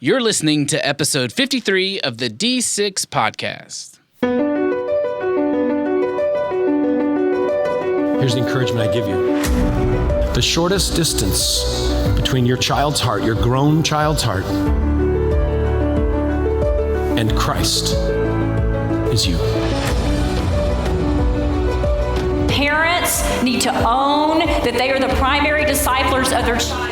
You're listening to episode 53 of the D6 podcast. Here's the encouragement I give you. The shortest distance between your child's heart, your grown child's heart, and Christ is you. Parents need to own that they are the primary disciplers of their child.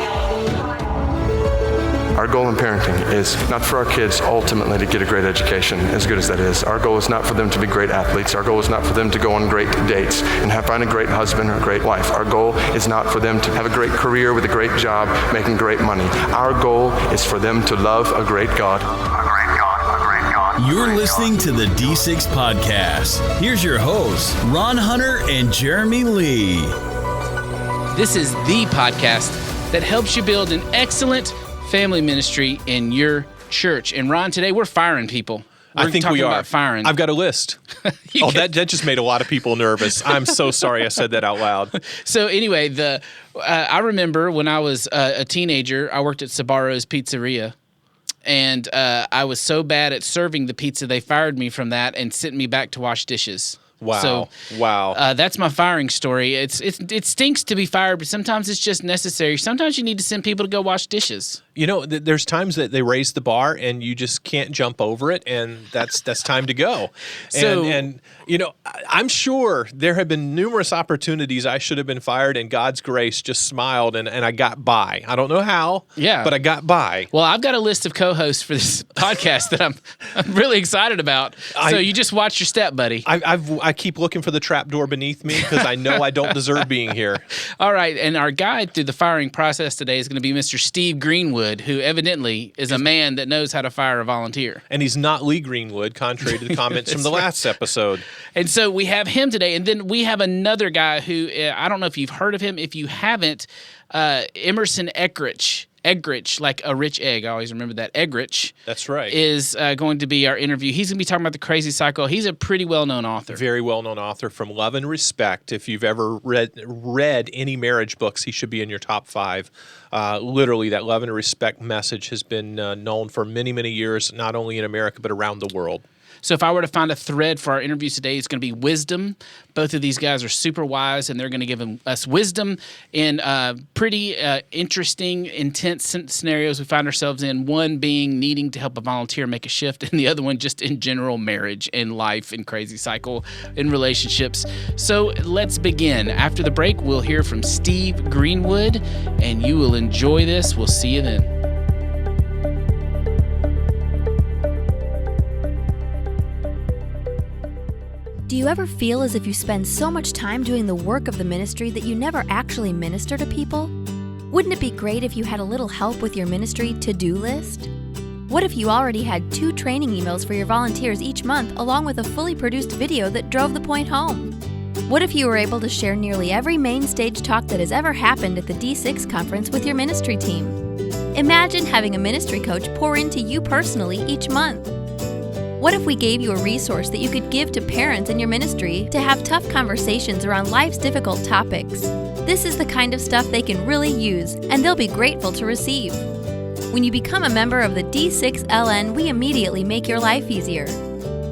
Our goal in parenting is not for our kids ultimately to get a great education, as good as that is. Our goal is not for them to be great athletes. Our goal is not for them to go on great dates and find a great husband or a great wife. Our goal is not for them to have a great career with a great job, making great money. Our goal is for them to love a great God. You're listening to the D6 podcast. Here's your hosts, Ron Hunter and Jeremy Lee. This is the podcast that helps you build an excellent family ministry in your church. And Ron, today we're firing people. I think we are. About firing. I've got a list. That just made a lot of people nervous. I'm so sorry I said that out loud. So anyway, I remember when I was a teenager, I worked at Sabaro's Pizzeria. And I was so bad at serving the pizza, they fired me from that and sent me back to wash dishes. Wow. That's my firing story. It stinks to be fired, but sometimes it's just necessary. Sometimes you need to send people to go wash dishes. You know, there's times that they raise the bar and you just can't jump over it, and that's time to go. And you know, I'm sure there have been numerous opportunities I should have been fired, and God's grace just smiled, and I got by. I don't know how, but I got by. Well, I've got a list of co-hosts for this podcast that I'm really excited about. So you just watch your step, buddy. I keep looking for the trap door beneath me because I know I don't deserve being here. All right, and our guide through the firing process today is going to be Mr. Steve Greenwood, who evidently is a man that knows how to fire a volunteer. And he's not Lee Greenwood, contrary to the comments from the last episode. And so we have him today, and then we have another guy who, I don't know if you've heard of him. If you haven't, Emerson Eggerichs, like a rich egg. I always remember that. Eggerichs. That's right. Is going to be our interview. He's going to be talking about the crazy cycle. He's a pretty well-known author. Very well-known author from Love and Respect. If you've ever read any marriage books, he should be in your top 5. Literally, that Love and Respect message has been known for many, many years, not only in America, but around the world. So if I were to find a thread for our interview today, it's going to be wisdom. Both of these guys are super wise, and they're going to give us wisdom in pretty interesting, intense scenarios we find ourselves in, one being needing to help a volunteer make a shift, and the other one just in general marriage and life and crazy cycle in relationships. So let's begin. After the break, we'll hear from Steve Greenwood, and you will enjoy this. We'll see you then. Do you ever feel as if you spend so much time doing the work of the ministry that you never actually minister to people? Wouldn't it be great if you had a little help with your ministry to-do list? What if you already had 2 training emails for your volunteers each month along with a fully produced video that drove the point home? What if you were able to share nearly every main stage talk that has ever happened at the D6 conference with your ministry team? Imagine having a ministry coach pour into you personally each month. What if we gave you a resource that you could give to parents in your ministry to have tough conversations around life's difficult topics? This is the kind of stuff they can really use, and they'll be grateful to receive. When you become a member of the D6LN, we immediately make your life easier.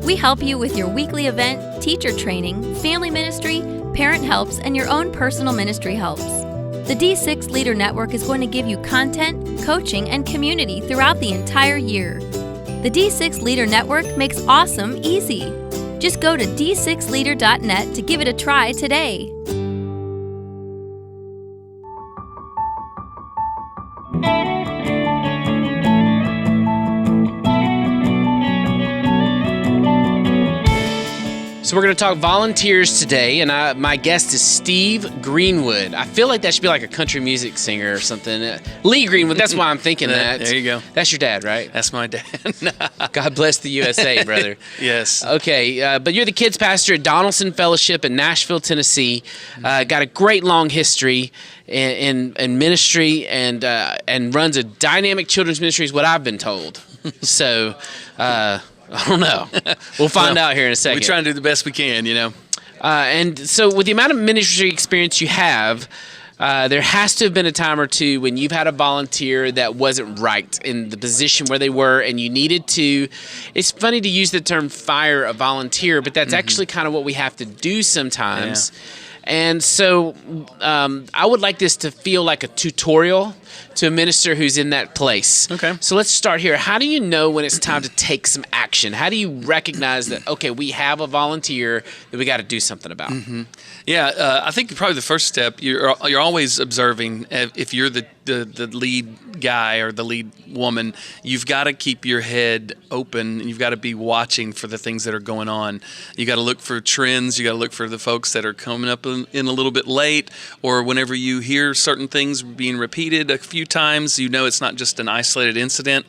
We help you with your weekly event, teacher training, family ministry, parent helps, and your own personal ministry helps. The D6 Leader Network is going to give you content, coaching, and community throughout the entire year. The D6 Leader Network makes awesome easy. Just go to d6leader.net to give it a try today. So we're going to talk volunteers today, and my guest is Steve Greenwood. I feel like that should be like a country music singer or something. Lee Greenwood, that's why I'm thinking that. There you go. That's your dad, right? That's my dad. God bless the USA, brother. Yes. Okay, but you're the kids pastor at Donaldson Fellowship in Nashville, Tennessee. Got a great long history in ministry and runs a dynamic children's ministry is what I've been told. So... I don't know. We'll find out here in a second. We try and do the best we can, you know. And so with the amount of ministry experience you have, There has to have been a time or two when you've had a volunteer that wasn't right in the position where they were, and you needed to. It's funny to use the term fire a volunteer, but that's actually kind of what we have to do sometimes. Yeah. And so I would like this to feel like a tutorial to a minister who's in that place. Okay. So let's start here. How do you know when it's time to take some action? How do you recognize that, okay, we have a volunteer that we got to do something about? Yeah, I think probably the first step, you're always observing. If you're the lead guy or the lead woman, you've got to keep your head open, and you've got to be watching for the things that are going on. You got to look for trends. You got to look for the folks that are coming up in a little bit late, or whenever you hear certain things being repeated a few times, you know it's not just an isolated incident.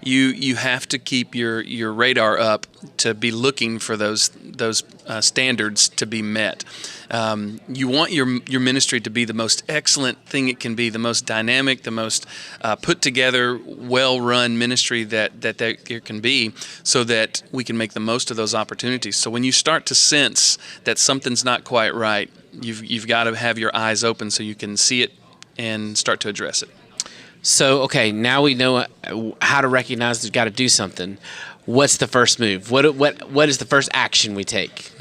You have to keep your radar up to be looking for those standards to be met. You want your ministry to be the most excellent thing it can be, the most dynamic, the most put together, well-run ministry that there can be, so that we can make the most of those opportunities. So when you start to sense that something's not quite right, you've got to have your eyes open so you can see it and start to address it. So, okay, now we know how to recognize we've got to do something. What's the first move? What is the first action we take?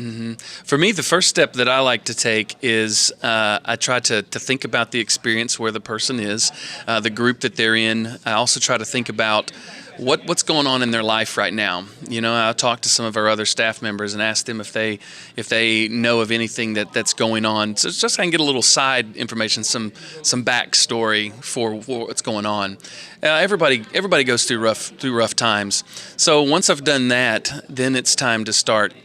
For me, the first step that I like to take is I try to think about the experience where the person is, the group that they're in. I also try to think about what's going on in their life right now. You know, I'll talk to some of our other staff members and ask them if they know of anything that's going on. So it's just I can get a little side information, some backstory for what's going on. Everybody goes through rough times. So once I've done that, then it's time to start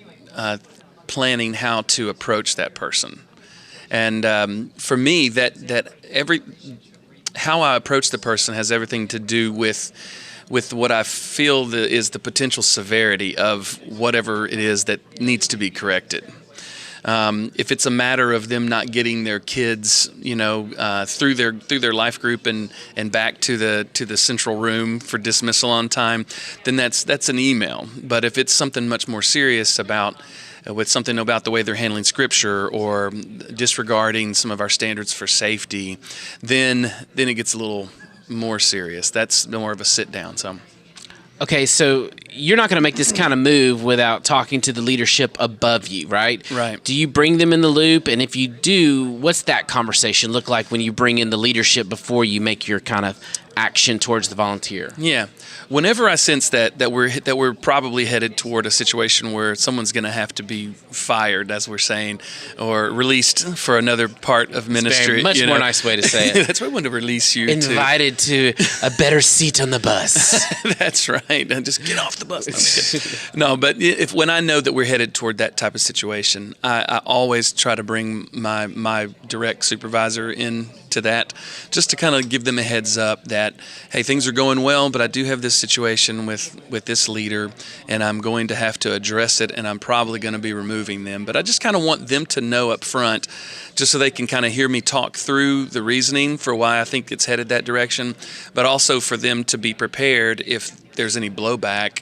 planning how to approach that person. And for me, how I approach the person has everything to do with what I feel is the potential severity of whatever it is that needs to be corrected. If it's a matter of them not getting their kids, through their life group and back to the central room for dismissal on time, then that's an email. But if it's something much more serious about the way they're handling Scripture or disregarding some of our standards for safety, then it gets a little more serious. That's more of a sit down. So, okay, so you're not going to make this kind of move without talking to the leadership above you, right? Right. Do you bring them in the loop? And if you do, what's that conversation look like when you bring in the leadership before you make your kind of action towards the volunteer? Yeah. Whenever I sense that we're probably headed toward a situation where someone's going to have to be fired, as we're saying, or released for another part of ministry, much more nice way to say it. That's why I want to release you. Invited to a better seat on the bus. That's right. And just get off the bus. No, I'm just kidding. No, but when I know that we're headed toward that type of situation, I always try to bring my direct supervisor in to that, just to kind of give them a heads up that, hey, things are going well, but I do have this situation with this leader, and I'm going to have to address it, and I'm probably going to be removing them. But I just kind of want them to know up front, just so they can kind of hear me talk through the reasoning for why I think it's headed that direction, but also for them to be prepared if there's any blowback,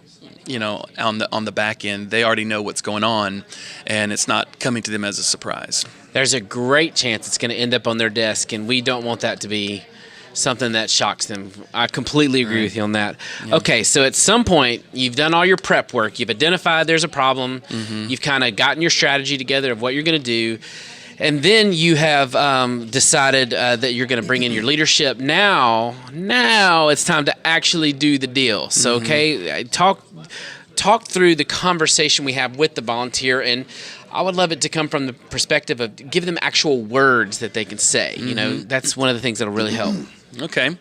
on the back end. They already know what's going on, and it's not coming to them as a surprise. There's a great chance it's going to end up on their desk, and we don't want that to be something that shocks them. I completely agree with you on that. Yeah. Okay, so at some point, you've done all your prep work. You've identified there's a problem. You've kind of gotten your strategy together of what you're going to do. And then you have decided that you're going to bring in your leadership. Now it's time to actually do the deal. So, okay, talk through the conversation we have with the volunteer, and I would love it to come from the perspective of give them actual words that they can say. That's one of the things that'll really help. Okay,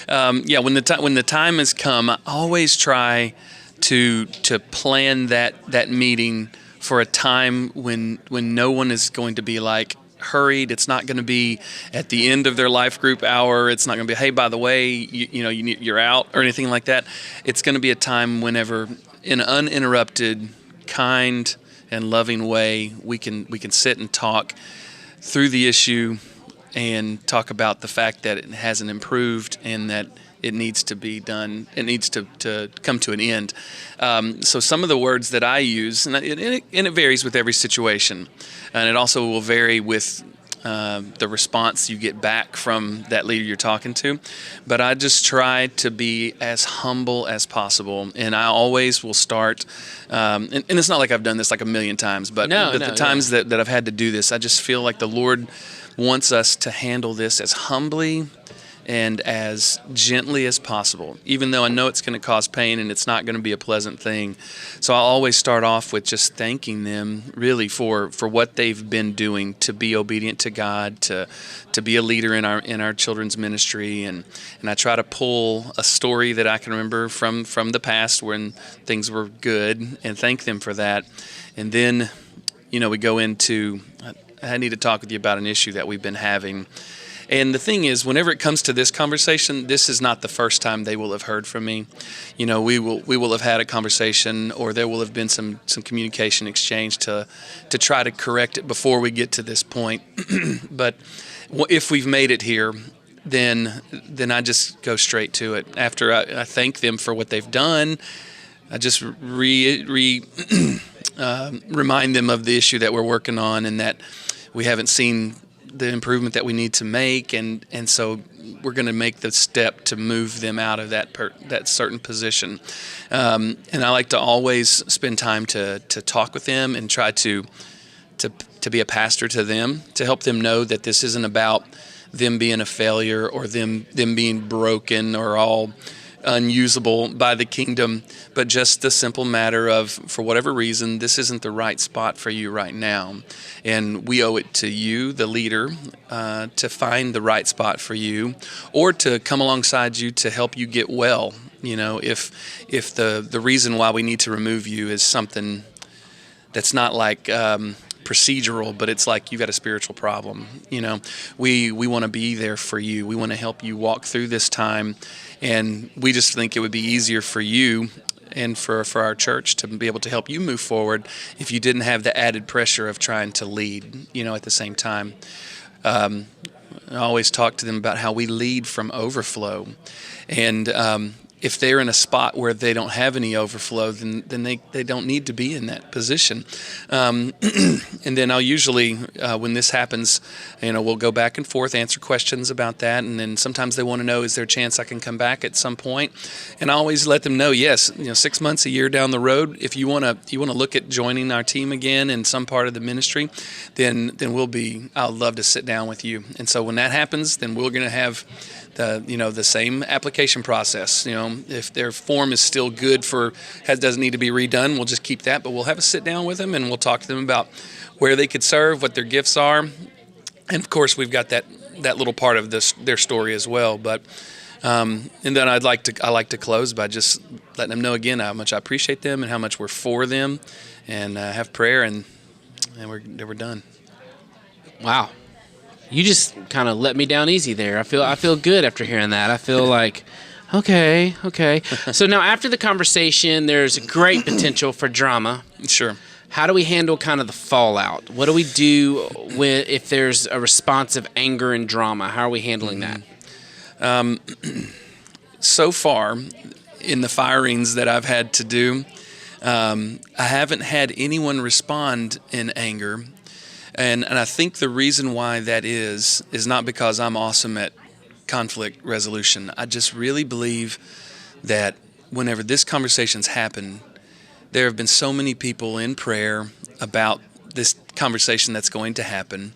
when the time has come, I always try to plan that meeting for a time when no one is going to be like hurried. It's not going to be at the end of their life group hour. It's not going to be, hey, by the way, you're out or anything like that. It's going to be a time whenever, in an uninterrupted, kind and loving way, we can sit and talk through the issue and talk about the fact that it hasn't improved and that it needs to be done. It needs to come to an end. So some of the words that I use, and it varies with every situation, and it also will vary with the response you get back from that leader you're talking to. But I just try to be as humble as possible. And I always will start, and it's not like I've done this like a million times, but the times that I've had to do this, I just feel like the Lord wants us to handle this as humbly and as gently as possible, even though I know it's going to cause pain and it's not going to be a pleasant thing. So I'll always start off with just thanking them really for what they've been doing to be obedient to God, to be a leader in our children's ministry, and I try to pull a story that I can remember from the past when things were good and thank them for that. And then, we go into, I need to talk with you about an issue that we've been having. And the thing is, whenever it comes to this conversation, this is not the first time they will have heard from me. We will have had a conversation, or there will have been some communication exchange to try to correct it before we get to this point. But if we've made it here, then I just go straight to it. After I thank them for what they've done, I just remind them of the issue that we're working on and that we haven't seen the improvement that we need to make, and so we're going to make the step to move them out of that certain position. And I like to always spend time to talk with them and try to be a pastor to them, to help them know that this isn't about them being a failure or them being broken or all unusable by the kingdom, but just the simple matter of, for whatever reason, this isn't the right spot for you right now. And we owe it to you, the leader, to find the right spot for you, or to come alongside you to help you get well. If the reason why we need to remove you is something that's not like procedural, but it's like you've got a spiritual problem. We want to be there for you. We want to help you walk through this time. And we just think it would be easier for you and for our church to be able to help you move forward if you didn't have the added pressure of trying to lead, at the same time. I always talk to them about how we lead from overflow. And if they're in a spot where they don't have any overflow, then they don't need to be in that position. And then I'll usually, when this happens, we'll go back and forth, answer questions about that. And then sometimes they want to know, is there a chance I can come back at some point? And I always let them know, yes, 6 months, a year down the road, if you want to look at joining our team again in some part of the ministry, then I'll love to sit down with you. And so when that happens, then we're going to have the same application process. If their form is still good doesn't need to be redone, we'll just keep that. But we'll have a sit down with them and we'll talk to them about where they could serve, what their gifts are, and of course we've got that little part of their story as well. But and then I like to close by just letting them know again how much I appreciate them and how much we're for them, and have prayer, and we're done. Wow. You just kind of let me down easy there. I feel good after hearing that. I feel like, okay. So now after the conversation, there's great potential for drama. Sure. How do we handle kind of the fallout? What do we do if there's a response of anger and drama? How are we handling that? So far, in the firings that I've had to do, I haven't had anyone respond in anger. And I think the reason why that is not because I'm awesome at conflict resolution. I just really believe that whenever this conversation's happened, there have been so many people in prayer about this conversation that's going to happen.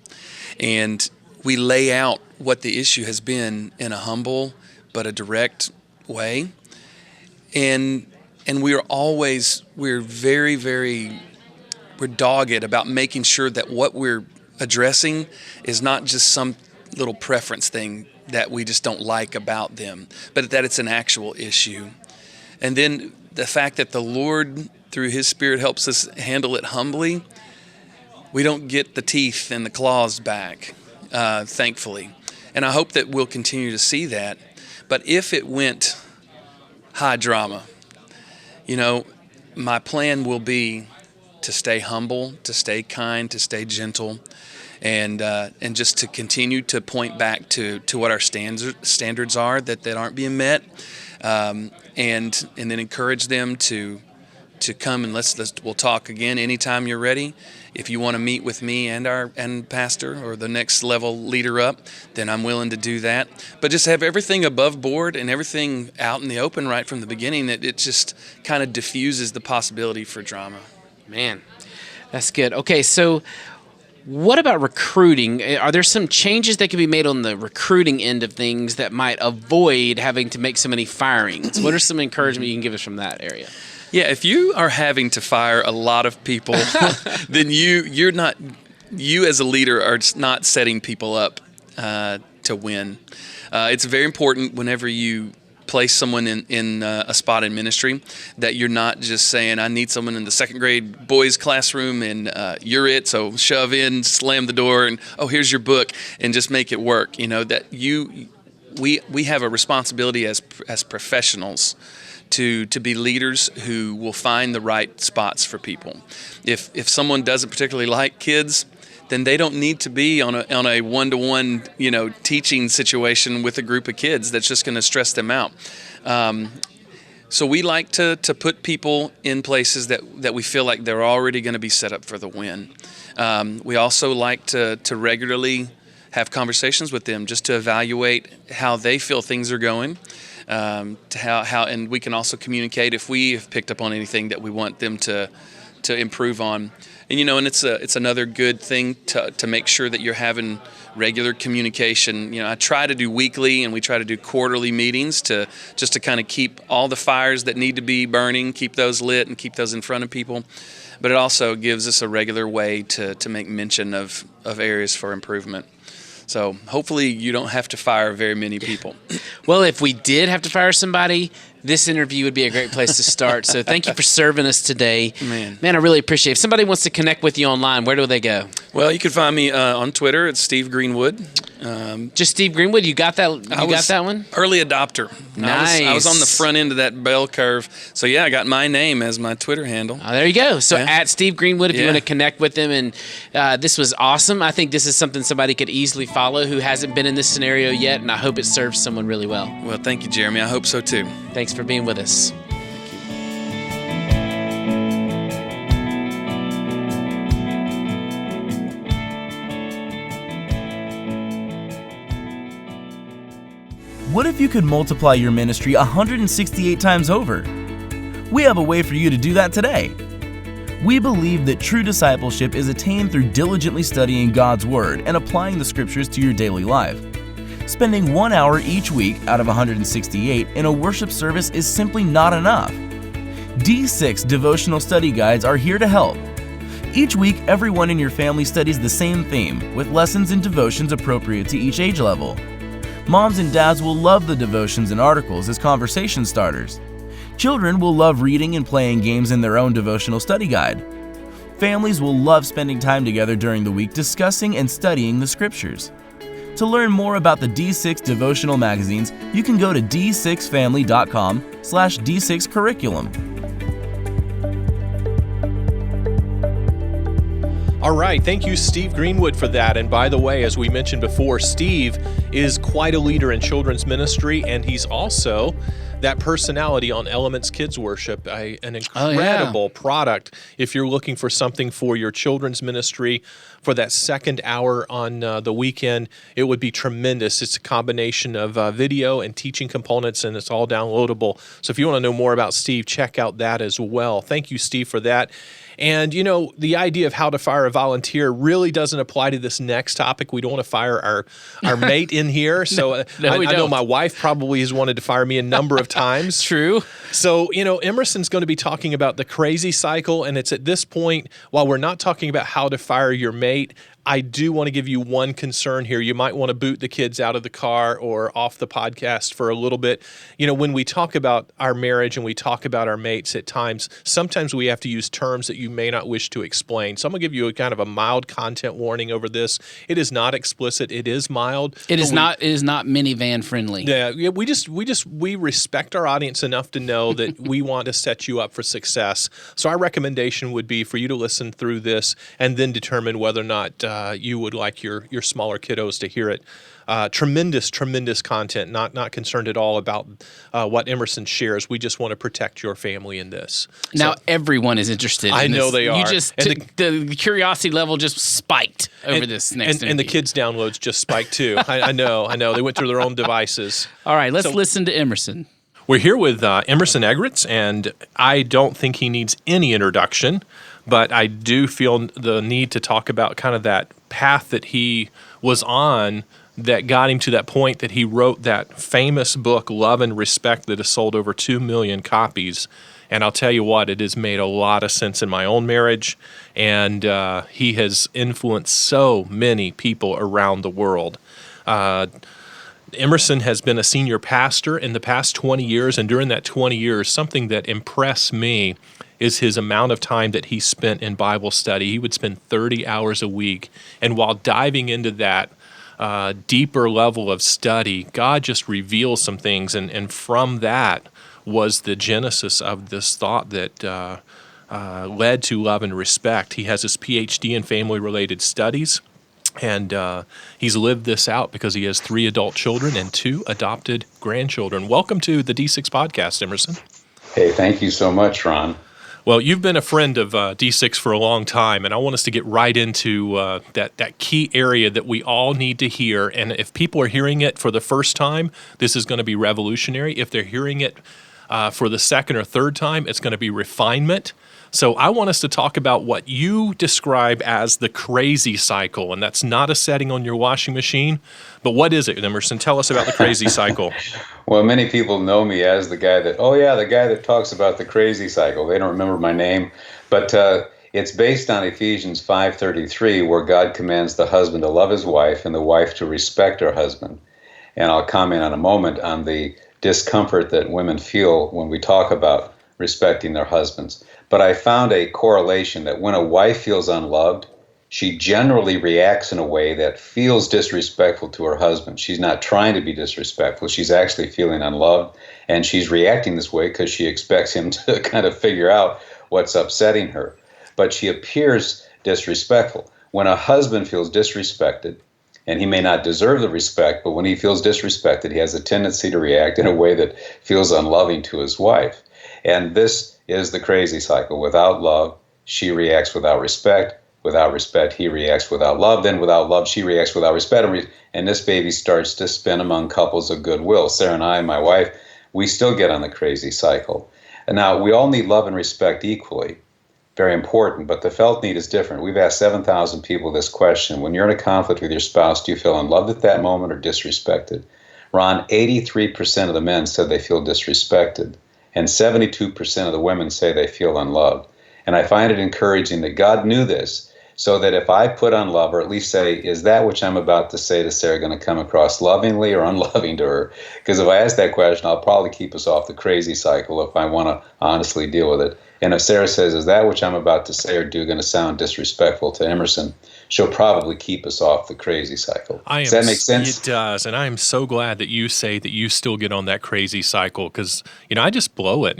And we lay out what the issue has been in a humble but a direct way. And we're very, very... we're dogged about making sure that what we're addressing is not just some little preference thing that we just don't like about them, but that it's an actual issue. And then the fact that the Lord, through His Spirit, helps us handle it humbly, we don't get the teeth and the claws back, thankfully. And I hope that we'll continue to see that. But if it went high drama, my plan will be to stay humble, to stay kind, to stay gentle, and just to continue to point back to what our standards are that aren't being met, and then encourage them to to come and we'll talk again anytime you're ready. If you want to meet with me and pastor or the next level leader up, then I'm willing to do that. But just have everything above board and everything out in the open right from the beginning. It just kind of diffuses the possibility for drama. Man, that's good. Okay, so what about recruiting? Are there some changes that can be made on the recruiting end of things that might avoid having to make so many firings? What are some encouragement you can give us from that area? Yeah, if you are having to fire a lot of people, then you as a leader are not setting people up to win. It's very important whenever you place someone in a spot in ministry that you're not just saying, I need someone in the second grade boys classroom and you're it, so shove in, slam the door, and here's your book, and just make it work. That we have a responsibility as professionals to be leaders who will find the right spots for people. If someone doesn't particularly like kids, then they don't need to be on a one-to-one teaching situation with a group of kids that's just going to stress them out. So we like to put people in places that we feel like they're already going to be set up for the win. We also like to regularly have conversations with them just to evaluate how they feel things are going. And we can also communicate if we have picked up on anything that we want them to improve on. And and it's another good thing to make sure that you're having regular communication. I try to do weekly and we try to do quarterly meetings to kind of keep all the fires that need to be burning, keep those lit and keep those in front of people. But it also gives us a regular way to make mention of areas for improvement. So hopefully you don't have to fire very many people. Well, if we did have to fire somebody, this interview would be a great place to start. So thank you for serving us today. Man, I really appreciate it. If somebody wants to connect with you online, where do they go? Well, you can find me on Twitter. It's Steve Greenwood. Just Steve Greenwood? You got that? Got that one? Early adopter. Nice. I was on the front end of that bell curve. So, yeah, I got my name as my Twitter handle. Oh, there you go. So, at Steve Greenwood, if you want to connect with him. And this was awesome. I think this is something somebody could easily follow who hasn't been in this scenario yet, and I hope it serves someone really well. Well, thank you, Jeremy. I hope so, too. Thanks for being with us. What if you could multiply your ministry 168 times over? We have a way for you to do that today. We believe that true discipleship is attained through diligently studying God's Word and applying the Scriptures to your daily life. Spending 1 hour each week out of 168 in a worship service is simply not enough. D6 devotional study guides are here to help. Each week, everyone in your family studies the same theme, with lessons and devotions appropriate to each age level. Moms and dads will love the devotions and articles as conversation starters. Children will love reading and playing games in their own devotional study guide. Families will love spending time together during the week discussing and studying the Scriptures. To learn more about the D6 devotional magazines, you can go to d6family.com/D6curriculum. All right, thank you, Steve Greenwood, for that. And by the way, as we mentioned before, Steve is quite a leader in children's ministry, and he's also that personality on Elements Kids Worship, an incredible product if you're looking for something for your children's ministry for that second hour on the weekend. It would be tremendous. It's a combination of video and teaching components, and it's all downloadable. So if you want to know more about Steve, check out that as well. Thank you, Steve, for that. And, the idea of how to fire a volunteer really doesn't apply to this next topic. We don't want to fire our mate in here. So I know my wife probably has wanted to fire me a number of times. True. So, Emerson's going to be talking about the crazy cycle. And it's at this point, while we're not talking about how to fire your mate, I do want to give you one concern here. You might want to boot the kids out of the car or off the podcast for a little bit. When we talk about our marriage and we talk about our mates at times, sometimes we have to use terms that you may not wish to explain. So I'm going to give you a kind of a mild content warning over this. It is not explicit. It is mild. It is not minivan friendly. Yeah, we respect our audience enough to know that we want to set you up for success. So our recommendation would be for you to listen through this and then determine whether or not you would like your smaller kiddos to hear it. Tremendous content. Not concerned at all about what Emerson shares. We just want to protect your family in this. Now everyone is interested. I in know this. they are. You just the curiosity level just spiked over this next and the kids' downloads just spiked too. I know. They went through their own devices. All right, let's listen to Emerson. We're here with Emerson Eggerichs, and I don't think he needs any introduction, but I do feel the need to talk about kind of that path that he was on that got him to that point that he wrote that famous book, Love and Respect, that has sold over 2 million copies. And I'll tell you what, it has made a lot of sense in my own marriage, and he has influenced so many people around the world. Emerson has been a senior pastor in the past 20 years, and during that 20 years, something that impressed me is his amount of time that he spent in Bible study. He would spend 30 hours a week, and while diving into that deeper level of study, God just reveals some things, and from that was the genesis of this thought that led to Love and Respect. He has his PhD in family-related studies, and he's lived this out because he has 3 adult children and 2 adopted grandchildren. Welcome to the D6 podcast, Emerson. Hey, thank you so much, Ron. Well, you've been a friend of D6 for a long time, and I want us to get right into that key area that we all need to hear. And if people are hearing it for the first time, this is going to be revolutionary. If they're hearing it for the second or third time, it's going to be refinement. So I want us to talk about what you describe as the crazy cycle, and that's not a setting on your washing machine, but what is it, Emerson? Tell us about the crazy cycle. Well, many people know me as the guy that talks about the crazy cycle. They don't remember my name, but it's based on Ephesians 5:33, where God commands the husband to love his wife and the wife to respect her husband. And I'll comment in a moment on the discomfort that women feel when we talk about respecting their husbands. But I found a correlation that when a wife feels unloved, she generally reacts in a way that feels disrespectful to her husband. She's not trying to be disrespectful. She's actually feeling unloved, and she's reacting this way because she expects him to kind of figure out what's upsetting her. But she appears disrespectful. When a husband feels disrespected, and he may not deserve the respect, but when he feels disrespected, he has a tendency to react in a way that feels unloving to his wife. And this is the crazy cycle. Without love, she reacts without respect. Without respect, he reacts without love. Then without love, she reacts without respect. And this baby starts to spin among couples of goodwill. Sarah and I, my wife, we still get on the crazy cycle. And now, we all need love and respect equally. Very important, but the felt need is different. We've asked 7,000 people this question. When you're in a conflict with your spouse, do you feel unloved at that moment or disrespected? Ron, 83% of the men said they feel disrespected, and 72% of the women say they feel unloved. And I find it encouraging that God knew this, so that if I put unlove, or at least say, is that which I'm about to say to Sarah going to come across lovingly or unloving to her? Because if I ask that question, I'll probably keep us off the crazy cycle if I want to honestly deal with it. And if Sarah says, is that which I'm about to say or do going to sound disrespectful to Emerson, she'll probably keep us off the crazy cycle. Does that make sense? It does, and I am so glad that you say that you still get on that crazy cycle, because, I just blow it.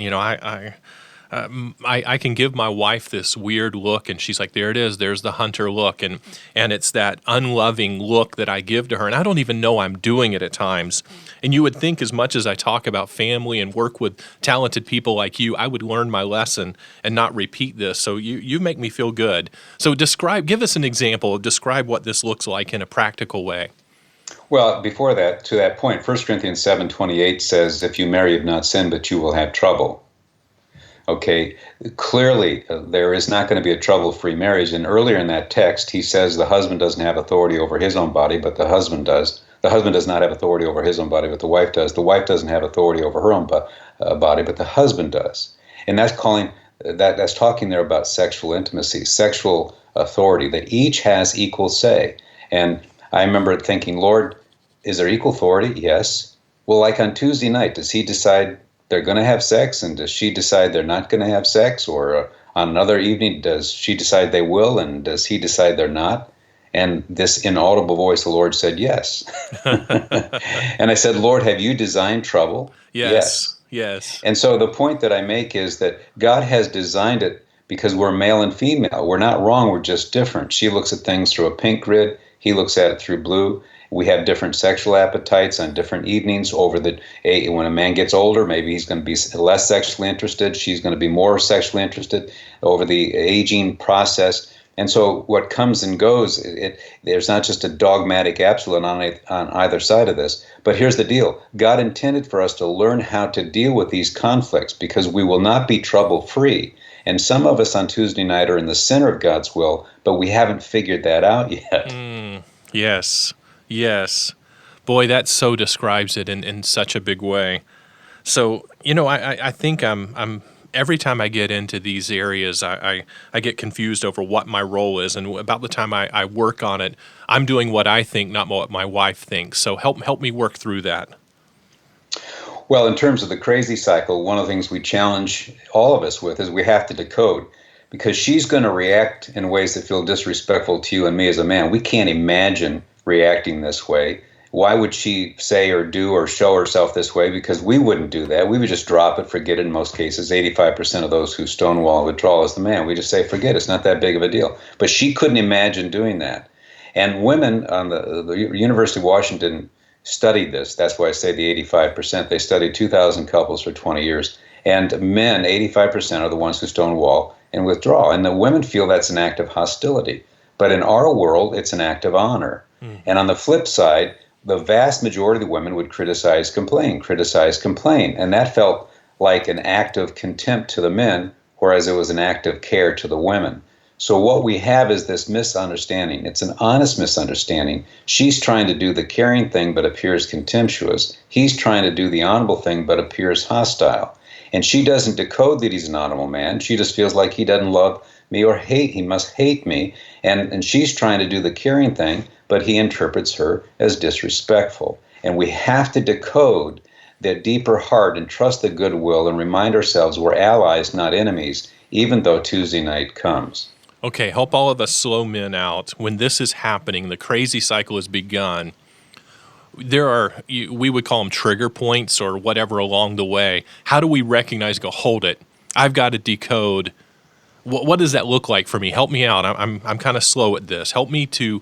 I can give my wife this weird look, and she's like, there it is, there's the hunter look, and it's that unloving look that I give to her, and I don't even know I'm doing it at times. And you would think, as much as I talk about family and work with talented people like you, I would learn my lesson and not repeat this. So you make me feel good. So give us an example, describe what this looks like in a practical way. Well, before that, to that point, 1 Corinthians 7:28 says, if you marry, you have not sinned, but you will have trouble. Okay, clearly there is not going to be a trouble-free marriage. And earlier in that text, he says the husband doesn't have authority over his own body, but the husband does. The husband does not have authority over his own body, but the wife does. The wife doesn't have authority over her own body, but the husband does. And that's talking there about sexual intimacy, sexual authority, that each has equal say. And I remember thinking, Lord, is there equal authority? Yes. Well, like on Tuesday night, does he decide they're going to have sex, and does she decide they're not going to have sex? Or on another evening, does she decide they will, and does he decide they're not? And this inaudible voice, the Lord said, yes. And I said, Lord, have you designed trouble? Yes. And so the point that I make is that God has designed it because we're male and female. We're not wrong, we're just different. She looks at things through a pink grid, he looks at it through blue. We have different sexual appetites on different evenings. When a man gets older, maybe he's going to be less sexually interested. She's going to be more sexually interested over the aging process. And so what comes and goes, there's not just a dogmatic absolute on either side of this. But here's the deal. God intended for us to learn how to deal with these conflicts because we will not be trouble-free. And some of us on Tuesday night are in the center of God's will, but we haven't figured that out yet. Yes. Boy, that so describes it in such a big way. So, I think I'm every time I get into these areas, I get confused over what my role is. And about the time I work on it, I'm doing what I think, not what my wife thinks. So help me work through that. Well, in terms of the crazy cycle, one of the things we challenge all of us with is we have to decode, because she's going to react in ways that feel disrespectful to you and me as a man. We can't imagine reacting this way. Why would she say or do or show herself this way? Because we wouldn't do that. We would just drop it, forget it in most cases. 85% of those who stonewall and withdraw as the man. We just say, forget it. It's not that big of a deal. But she couldn't imagine doing that. And women on the University of Washington studied this. That's why I say the 85%. They studied 2,000 couples for 20 years. And men, 85% are the ones who stonewall and withdraw. And the women feel that's an act of hostility. But in our world, it's an act of honor. And on the flip side, the vast majority of the women would criticize, complain. And that felt like an act of contempt to the men, whereas it was an act of care to the women. So what we have is this misunderstanding. It's an honest misunderstanding. She's trying to do the caring thing but appears contemptuous. He's trying to do the honorable thing but appears hostile. And she doesn't decode that he's an honorable man. She just feels like he doesn't love me or he must hate me. And she's trying to do the caring thing, but he interprets her as disrespectful. And we have to decode that deeper heart and trust the goodwill and remind ourselves we're allies, not enemies, even though Tuesday night comes. Okay, help all of us slow men out. When this is happening, the crazy cycle has begun. There are, we would call them trigger points or whatever along the way. How do we recognize, go, hold it, I've got to decode. What does that look like for me? Help me out. I'm kind of slow at this. Help me to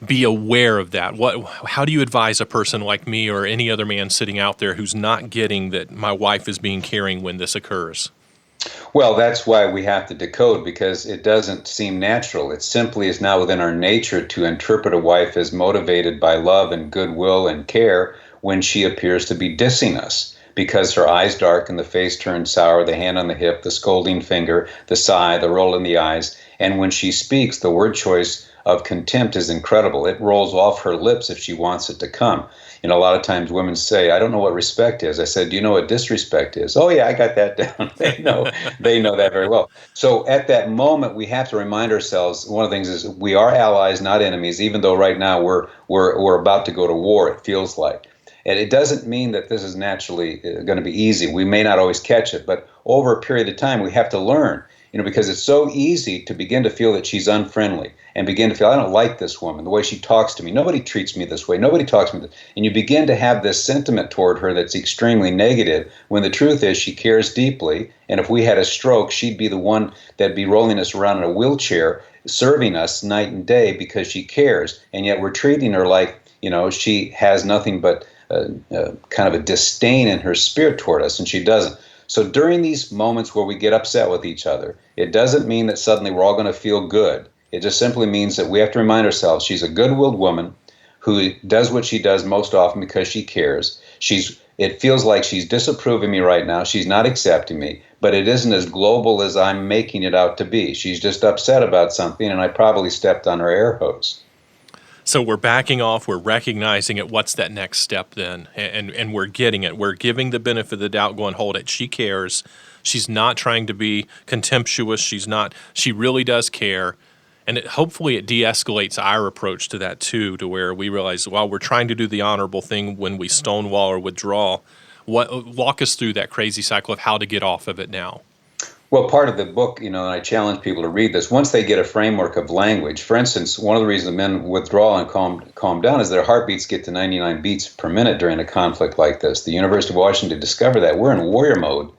be aware of that. How do you advise a person like me or any other man sitting out there who's not getting that my wife is being caring when this occurs? Well, that's why we have to decode, because it doesn't seem natural. It simply is not within our nature to interpret a wife as motivated by love and goodwill and care when she appears to be dissing us, because her eyes darken, the face turns sour, the hand on the hip, the scolding finger, the sigh, the roll in the eyes. And when she speaks, the word choice of contempt is incredible. It rolls off her lips if she wants it to come. A lot of times women say, I don't know what respect is. I said, do you know what disrespect is? Oh, yeah, I got that down. They know that very well. So at that moment, we have to remind ourselves, one of the things is we are allies, not enemies, even though right now we're about to go to war, it feels like. And it doesn't mean that this is naturally going to be easy. We may not always catch it, but over a period of time, we have to learn, because it's so easy to begin to feel that she's unfriendly and begin to feel, I don't like this woman, the way she talks to me. Nobody treats me this way. Nobody talks to me this. And you begin to have this sentiment toward her that's extremely negative, when the truth is she cares deeply. And if we had a stroke, she'd be the one that'd be rolling us around in a wheelchair, serving us night and day because she cares. And yet we're treating her like, she has nothing but kind of a disdain in her spirit toward us, and she doesn't. So during these moments where we get upset with each other, it doesn't mean that suddenly we're all going to feel good. It just simply means that we have to remind ourselves she's a good-willed woman who does what she does most often because she cares. It feels like she's disapproving me right now. She's not accepting me, but it isn't as global as I'm making it out to be. She's just upset about something, and I probably stepped on her air hose. So we're backing off, we're recognizing it. What's that next step then? And we're getting it. We're giving the benefit of the doubt, going, hold it. She cares. She's not trying to be contemptuous. She really does care. And hopefully it de-escalates our approach to that too, to where we realize, while we're trying to do the honorable thing when we stonewall or withdraw, walk us through that crazy cycle of how to get off of it now. Well, part of the book, and I challenge people to read this, once they get a framework of language. For instance, one of the reasons men withdraw and calm down is their heartbeats get to 99 beats per minute during a conflict like this. The University of Washington discovered that. We're in warrior mode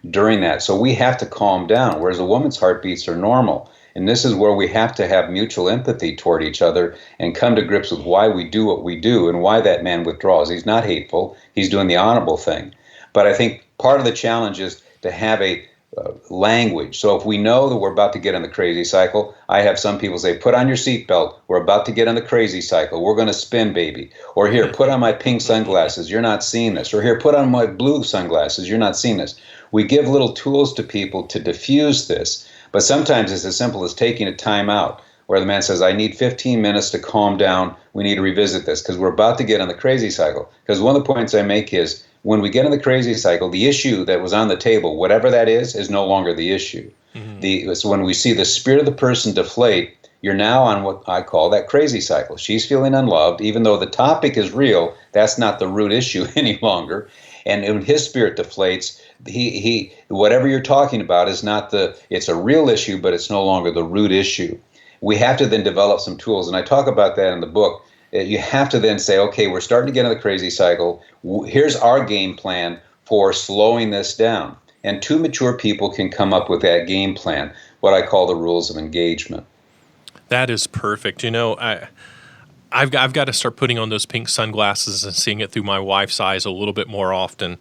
during that. So we have to calm down, whereas a woman's heartbeats are normal. And this is where we have to have mutual empathy toward each other and come to grips with why we do what we do and why that man withdraws. He's not hateful. He's doing the honorable thing. But I think part of the challenge is to have a language. So if we know that we're about to get in the crazy cycle, I have some people say, put on your seatbelt. We're about to get in the crazy cycle. We're going to spin, baby. Or here, put on my pink sunglasses. You're not seeing this. Or here, put on my blue sunglasses. You're not seeing this. We give little tools to people to diffuse this. But sometimes it's as simple as taking a time out where the man says, I need 15 minutes to calm down. We need to revisit this because we're about to get in the crazy cycle. Because one of the points I make is when we get in the crazy cycle, the issue that was on the table, whatever that is no longer the issue. So when we see the spirit of the person deflate, you're now on what I call that crazy cycle. She's feeling unloved, even though the topic is real, that's not the root issue any longer. And when his spirit deflates, he whatever you're talking about is not it's a real issue, but it's no longer the root issue. We have to then develop some tools, and I talk about that in the book. You have to then say, okay, we're starting to get in the crazy cycle. Here's our game plan for slowing this down. And two mature people can come up with that game plan, what I call the rules of engagement. That is perfect. You know, I've got to start putting on those pink sunglasses and seeing it through my wife's eyes a little bit more often.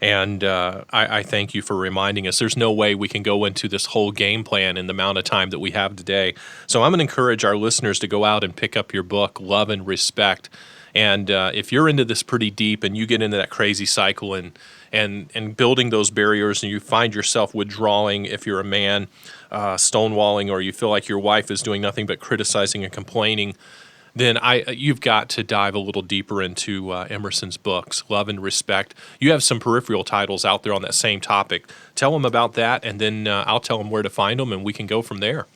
And I thank you for reminding us. There's no way we can go into this whole game plan in the amount of time that we have today. So I'm going to encourage our listeners to go out and pick up your book, Love and Respect. And if you're into this pretty deep and you get into that crazy cycle and building those barriers and you find yourself withdrawing if you're a man, stonewalling, or you feel like your wife is doing nothing but criticizing and complaining, then you've got to dive a little deeper into Emerson's books, Love and Respect. You have some peripheral titles out there on that same topic. Tell them about that, and then I'll tell them where to find them, and we can go from there.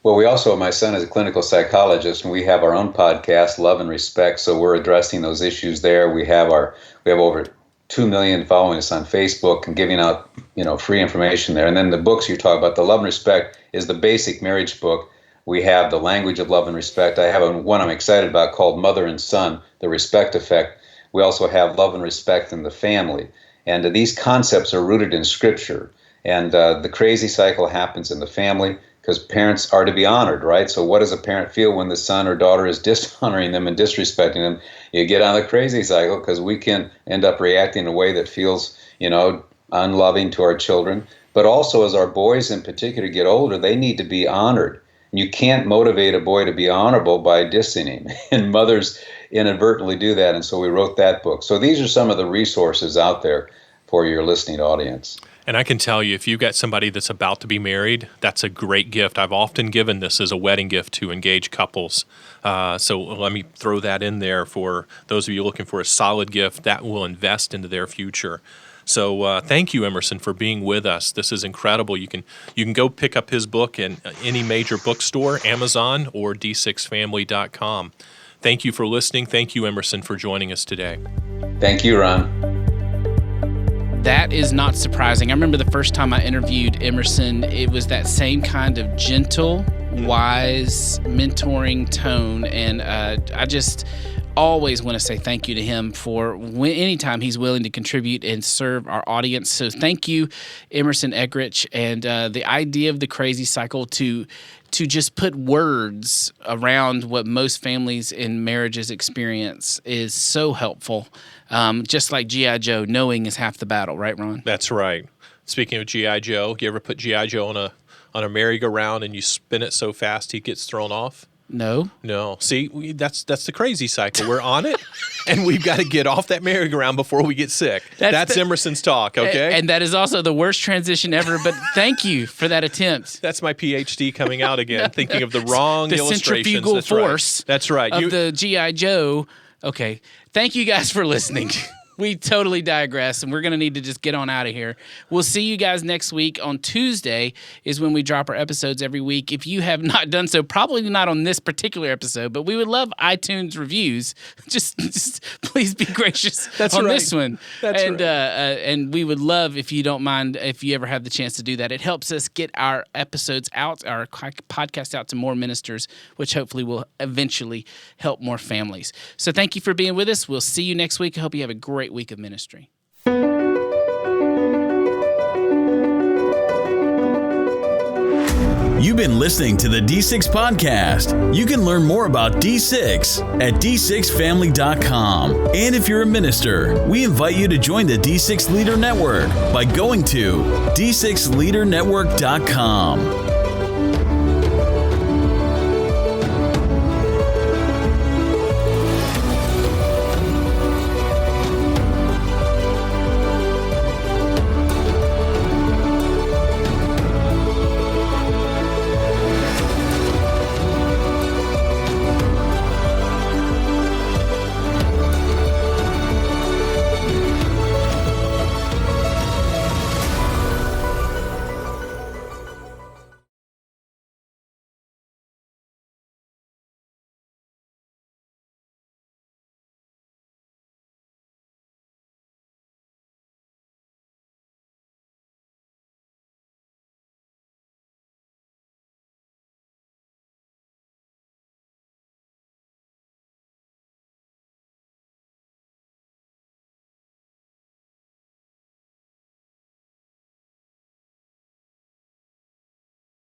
Well, my son is a clinical psychologist, and we have our own podcast, Love and Respect, so we're addressing those issues there. We have over 2 million following us on Facebook and giving out free information there. And then the books you talk about, the Love and Respect is the basic marriage book. We have the language of love and respect. I have one I'm excited about called Mother and Son, the Respect Effect. We also have Love and Respect in the Family. And these concepts are rooted in Scripture. And the crazy cycle happens in the family because parents are to be honored, right? So what does a parent feel when the son or daughter is dishonoring them and disrespecting them? You get on the crazy cycle because we can end up reacting in a way that feels, unloving to our children. But also as our boys in particular get older, they need to be honored. You can't motivate a boy to be honorable by dissing him, and mothers inadvertently do that, and so we wrote that book. So these are some of the resources out there for your listening audience. And I can tell you, if you've got somebody that's about to be married, that's a great gift. I've often given this as a wedding gift to engaged couples. So let me throw that in there for those of you looking for a solid gift that will invest into their future. So thank you, Emerson, for being with us. This is incredible. You can go pick up his book in any major bookstore, Amazon, or d6family.com. Thank you for listening. Thank you, Emerson, for joining us today. Thank you, Ron. That is not surprising. I remember the first time I interviewed Emerson, it was that same kind of gentle, wise, mentoring tone, and I just always want to say thank you to him for anytime he's willing to contribute and serve our audience. So thank you, Emerson Eggerichs. And the idea of the crazy cycle to just put words around what most families in marriages experience is so helpful. Just like G.I. Joe, knowing is half the battle, right, Ron? That's right. Speaking of G.I. Joe, you ever put G.I. Joe on a merry-go-round and you spin it so fast he gets thrown off? No. See, that's the crazy cycle. We're on it, and we've got to get off that merry-go-round before we get sick. That's Emerson's talk, okay? And that is also the worst transition ever, but thank you for that attempt. That's my PhD coming out again, thinking of the wrong illustrations. The centrifugal force That's right. Of the G.I. Joe. Okay. Thank you guys for listening. We totally digress, and we're going to need to just get on out of here. We'll see you guys next week. On Tuesday is when we drop our episodes every week. If you have not done so, probably not on this particular episode, but we would love iTunes reviews. Just please be gracious on this one. That's right. And we would love, if you don't mind, if you ever have the chance to do that. It helps us get our episodes out, our podcast out to more ministers, which hopefully will eventually help more families. So thank you for being with us. We'll see you next week. I hope you have a great week of ministry. You've been listening to the D6 Podcast. You can learn more about D6 at d6family.com. And if you're a minister, we invite you to join the D6 Leader Network by going to d6leadernetwork.com.